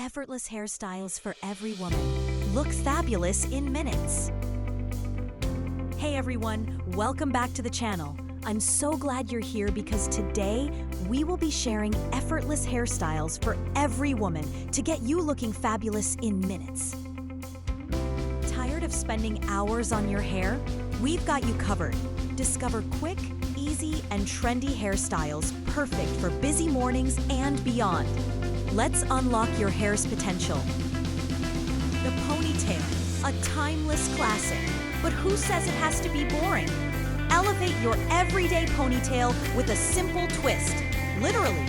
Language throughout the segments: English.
effortless hairstyles for every woman. Look fabulous in minutes. Hey everyone, welcome back to the channel. I'm so glad you're here because today we will be sharing effortless hairstyles for every woman to get you looking fabulous in minutes. Tired of spending hours on your hair? We've got you covered. Discover quick, easy, and trendy hairstyles perfect for busy mornings and beyond. Let's unlock your hair's potential. The ponytail, a timeless classic. But who says it has to be boring? Elevate your everyday ponytail with a simple twist, literally.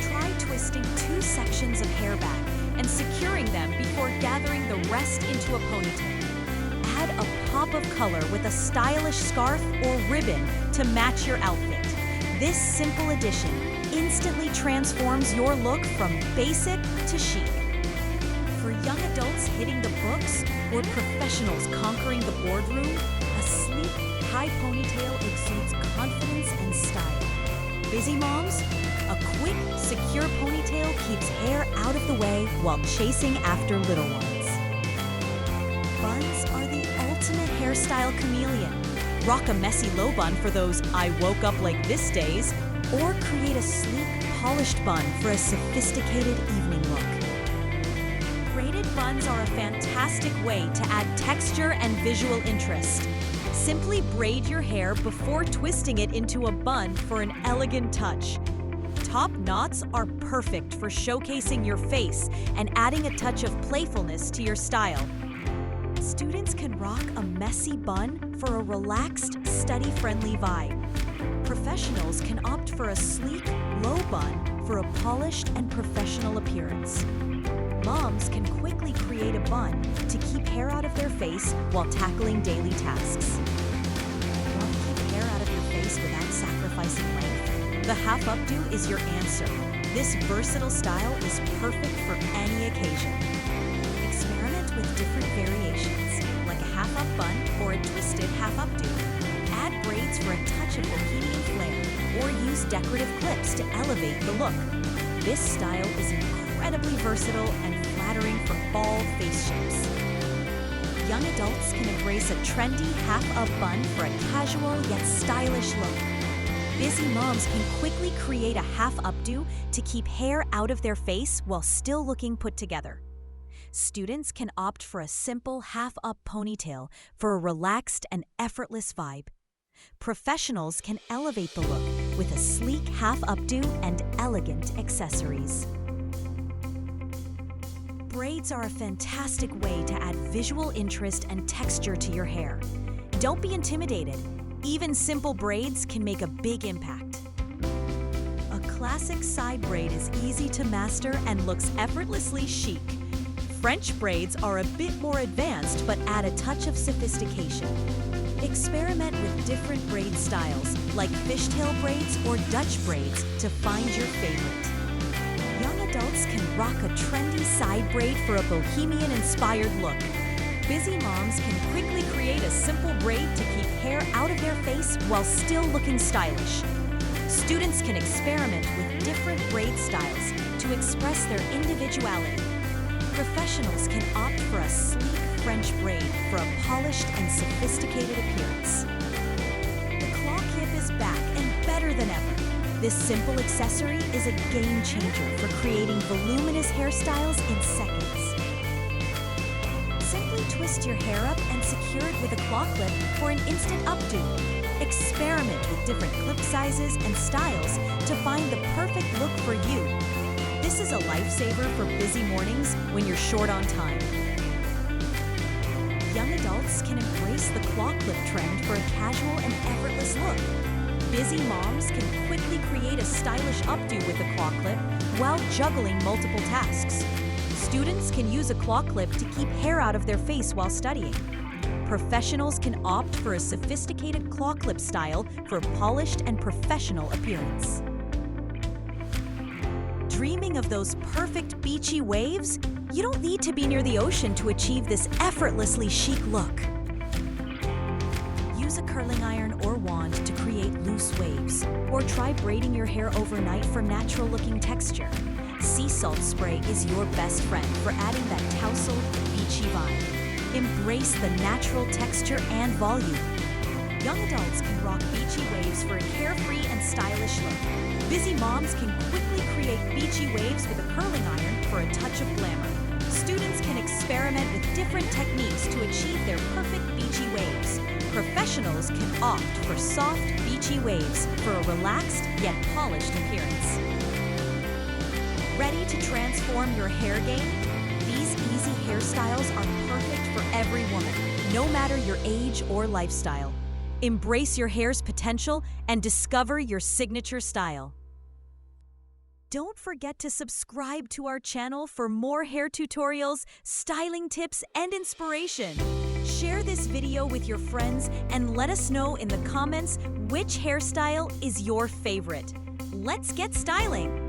Try twisting 2 sections of hair back and securing them before gathering the rest into a ponytail. Add a pop of color with a stylish scarf or ribbon to match your outfit. This simple addition instantly transforms your look from basic to chic. For young adults hitting the books or professionals conquering the boardroom, a sleek, high ponytail exudes confidence and style. Busy moms? A quick, secure ponytail keeps hair out of the way while chasing after little ones. Buns are the ultimate hairstyle chameleon. Rock a messy low bun for those I woke up like this days, or create a sleek, polished bun for a sophisticated evening look. Braided buns are a fantastic way to add texture and visual interest. Simply braid your hair before twisting it into a bun for an elegant touch. Top knots are perfect for showcasing your face and adding a touch of playfulness to your style. Students can rock a messy bun for a relaxed, study-friendly vibe. Professionals can opt for a sleek, low bun for a polished and professional appearance. Moms can quickly create a bun to keep hair out of their face while tackling daily tasks. Want to keep hair out of your face without sacrificing length? The half updo is your answer. This versatile style is perfect for any occasion. Experiment with different variations, like a half-up bun or a twisted half-updo. Add braids for a touch of bohemian flair, or use decorative clips to elevate the look. This style is incredibly versatile and flattering for all face shapes. Young adults can embrace a trendy half-up bun for a casual yet stylish look. Busy moms can quickly create a half-updo to keep hair out of their face while still looking put together. Students can opt for a simple half-up ponytail for a relaxed and effortless vibe. Professionals can elevate the look with a sleek half-updo and elegant accessories. Braids are a fantastic way to add visual interest and texture to your hair. Don't be intimidated. Even simple braids can make a big impact. A classic side braid is easy to master and looks effortlessly chic. French braids are a bit more advanced but add a touch of sophistication. Experiment with different braid styles, like fishtail braids or Dutch braids, to find your favorite. Young adults can rock a trendy side braid for a bohemian-inspired look. Busy moms can quickly create a simple braid to keep hair out of their face while still looking stylish. Students can experiment with different braid styles to express their individuality. Professionals can opt for a sleek French braid for a polished and sophisticated appearance. The claw clip is back and better than ever. This simple accessory is a game changer for creating voluminous hairstyles in seconds. Simply twist your hair up and secure it with a claw clip for an instant updo. Experiment with different clip sizes and styles to find the perfect look for you. This is a lifesaver for busy mornings when you're short on time. Young adults can embrace the claw clip trend for a casual and effortless look. Busy moms can quickly create a stylish updo with a claw clip while juggling multiple tasks. Students can use a claw clip to keep hair out of their face while studying. Professionals can opt for a sophisticated claw clip style for a polished and professional appearance. Dreaming of those perfect beachy waves? You don't need to be near the ocean to achieve this effortlessly chic look. Use a curling iron or wand to create loose waves, or try braiding your hair overnight for natural-looking texture. salt spray is your best friend for adding that tousled, beachy vibe. Embrace the natural texture and volume. Young adults can rock beachy waves for a carefree and stylish look. Busy moms can quickly create beachy waves with a curling iron for a touch of glamour. Students can experiment with different techniques to achieve their perfect beachy waves. Professionals can opt for soft, beachy waves for a relaxed yet polished appearance. Ready to transform your hair game? These easy hairstyles are perfect for every woman, no matter your age or lifestyle. Embrace your hair's potential and discover your signature style. Don't forget to subscribe to our channel for more hair tutorials, styling tips, and inspiration. Share this video with your friends and let us know in the comments which hairstyle is your favorite. Let's get styling!